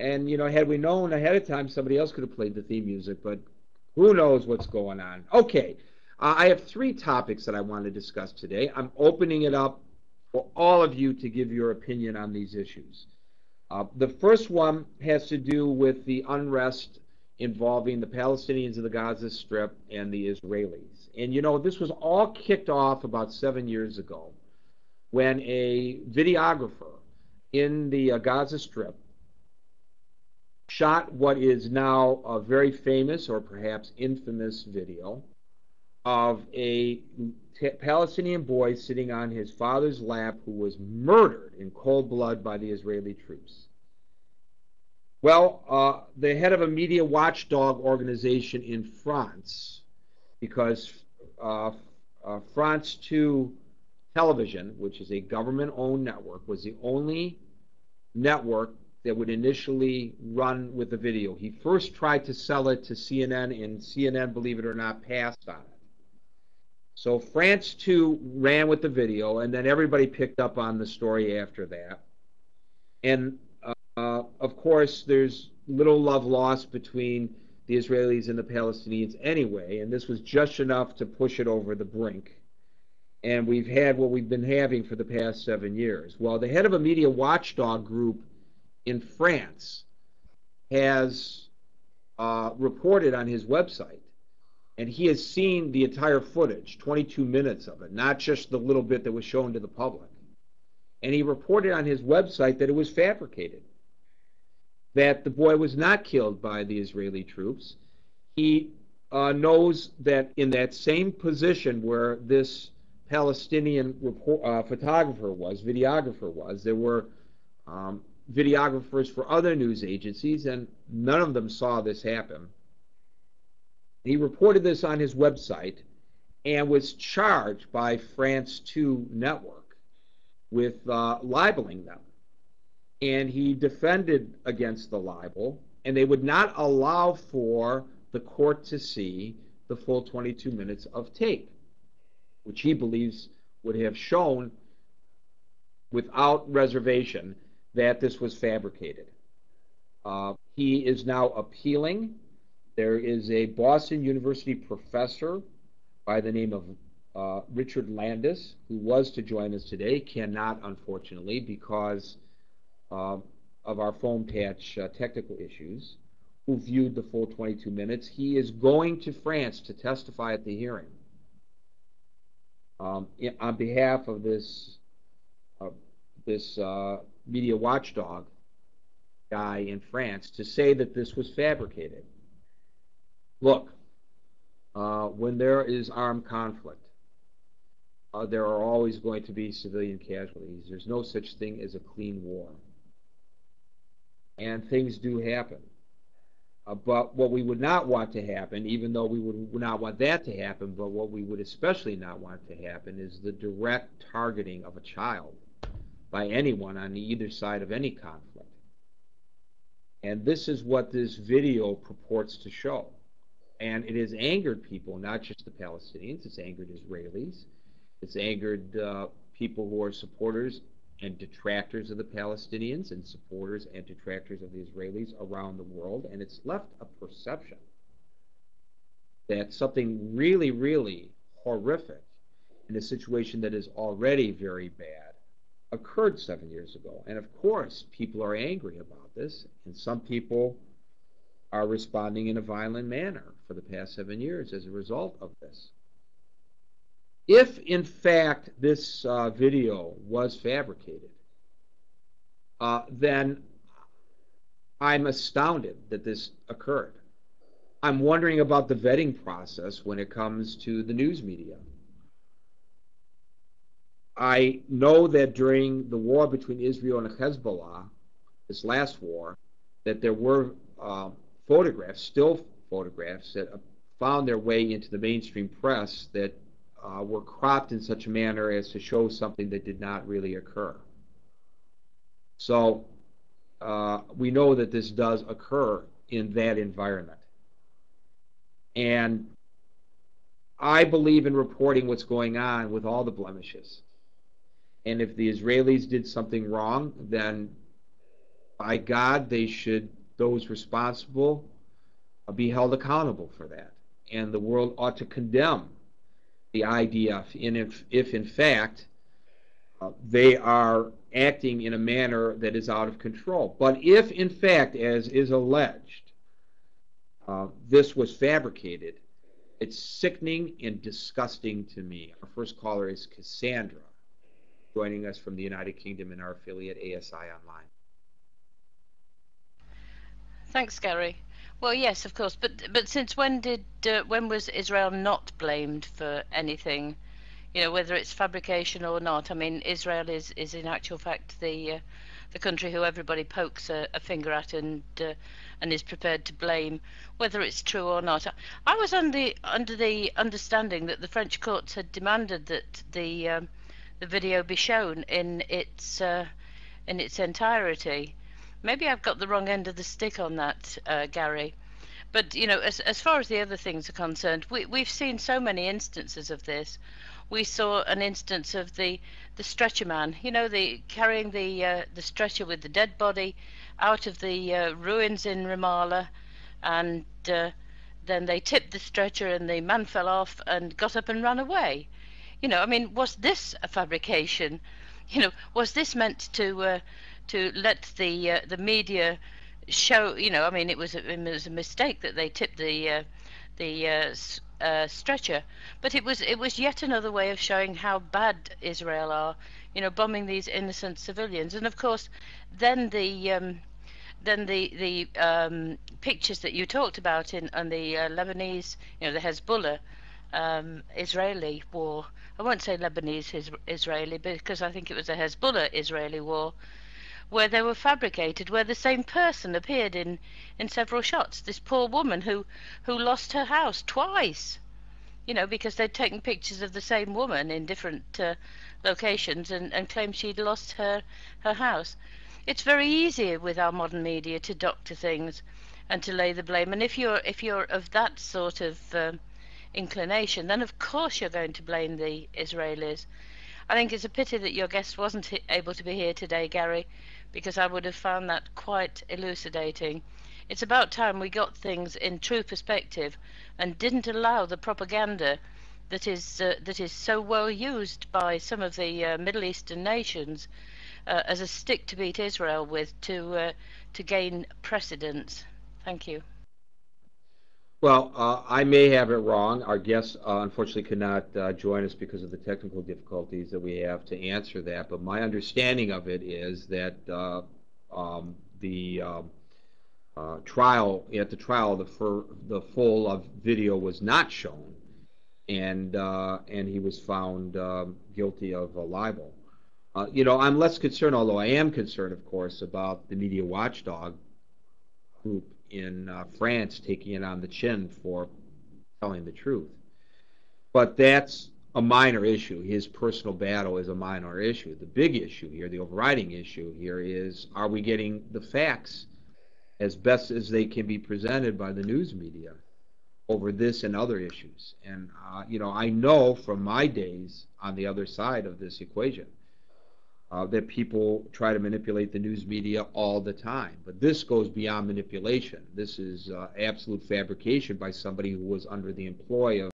And, you know, had we known ahead of time, somebody else could have played the theme music, but who knows what's going on. Okay, I have three topics that I want to discuss today. I'm opening it up for all of you to give your opinion on these issues. The first one has to do with the unrest involving the Palestinians of the Gaza Strip and the Israelis. And you know, this was all kicked off about 7 years ago when a videographer in the Gaza Strip shot what is now a very famous or perhaps infamous video of a Palestinian boy sitting on his father's lap who was murdered in cold blood by the Israeli troops. Well, the head of a media watchdog organization in France, because France 2 Television, which is a government-owned network, was the only network that would initially run with the video. He first tried to sell it to CNN, and CNN, believe it or not, passed on it. So France 2 ran with the video, and then everybody picked up on the story after that. And, of course, there's little love lost between the Israelis and the Palestinians anyway, and this was just enough to push it over the brink. And we've had what we've been having for the past 7 years. Well, the head of a media watchdog group in France has reported on his website, and he has seen the entire footage, 22 minutes of it, not just the little bit that was shown to the public. And he reported on his website that it was fabricated, that the boy was not killed by the Israeli troops. He knows that in that same position where this Palestinian videographer was, there were videographers for other news agencies, and none of them saw this happen. He reported this on his website and was charged by France 2 Network with libeling them. And he defended against the libel, and they would not allow for the court to see the full 22 minutes of tape, which he believes would have shown without reservation that this was fabricated. He is now appealing. There is a Boston University professor by the name of Richard Landis, who was to join us today, cannot, unfortunately, because of our phone patch technical issues, who viewed the full 22 minutes. He is going to France to testify at the hearing on behalf of this media watchdog guy in France to say that this was fabricated. Look, when there is armed conflict, there are always going to be civilian casualties. There's no such thing as a clean war. And things do happen. But what we would not want to happen, even though we would not want that to happen, but what we would especially not want to happen is the direct targeting of a child by anyone on either side of any conflict. And this is what this video purports to show. And it has angered people, not just the Palestinians, it's angered Israelis, it's angered people who are supporters and detractors of the Palestinians and supporters and detractors of the Israelis around the world, and it's left a perception that something really, really horrific in a situation that is already very bad occurred 7 years ago. And of course, people are angry about this, and some people are responding in a violent manner for the past 7 years as a result of this. If, in fact, this video was fabricated, then I'm astounded that this occurred. I'm wondering about the vetting process when it comes to the news media. I know that during the war between Israel and Hezbollah, this last war, that there were photographs, still photographs, that found their way into the mainstream press that were cropped in such a manner as to show something that did not really occur. So we know that this does occur in that environment. And I believe in reporting what's going on with all the blemishes. And if the Israelis did something wrong, then by God, those responsible be held accountable for that. And the world ought to condemn the IDF, and if in fact they are acting in a manner that is out of control. But if in fact, as is alleged, this was fabricated, it's sickening and disgusting to me. Our first caller is Cassandra, joining us from the United Kingdom in our affiliate ASI Online. Thanks, Gary. Well, yes, of course, but since when was Israel not blamed for anything? You know, whether it's fabrication or not. I mean, Israel is in actual fact the country who everybody pokes a finger at and is prepared to blame, whether it's true or not. I was under the understanding that the French courts had demanded that the video be shown in its entirety. Maybe I've got the wrong end of the stick on that, Gary. But you know, as far as the other things are concerned, we've seen so many instances of this. We saw an instance of the stretcher man, you know, the carrying the stretcher with the dead body out of the ruins in Ramallah, and then they tipped the stretcher and the man fell off and got up and ran away. You know, I mean, was this a fabrication? You know, was this meant to let the media show? You know, I mean, it was a mistake that they tipped the stretcher, but it was yet another way of showing how bad Israel are. You know, bombing these innocent civilians, and of course, then the pictures that you talked about on the Lebanese, you know, the Hezbollah Israeli war. I won't say Lebanese Israeli because I think it was a Hezbollah Israeli war, where they were fabricated, where the same person appeared in several shots. This poor woman who lost her house twice, you know, because they'd taken pictures of the same woman in different locations and claimed she'd lost her house. It's very easy with our modern media to doctor things and to lay the blame. And if you're of that sort of inclination, then of course you're going to blame the Israelis. I think it's a pity that your guest wasn't able to be here today, Gary, because I would have found that quite elucidating. It's about time we got things in true perspective and didn't allow the propaganda that is so well used by some of the Middle Eastern nations as a stick to beat Israel with to gain precedence. Thank you. Well, I may have it wrong. Our guest unfortunately could not join us because of the technical difficulties that we have to answer that. But my understanding of it is that the trial, the full video was not shown, and he was found guilty of libel. You know, I'm less concerned, although I am concerned, of course, about the media watchdog group in France taking it on the chin for telling the truth. But that's a minor issue. His personal battle is a minor issue. The big issue here, the overriding issue here is, are we getting the facts as best as they can be presented by the news media over this and other issues? And, you know, I know from my days on the other side of this equation that people try to manipulate the news media all the time. But this goes beyond manipulation. This is absolute fabrication by somebody who was under the employ of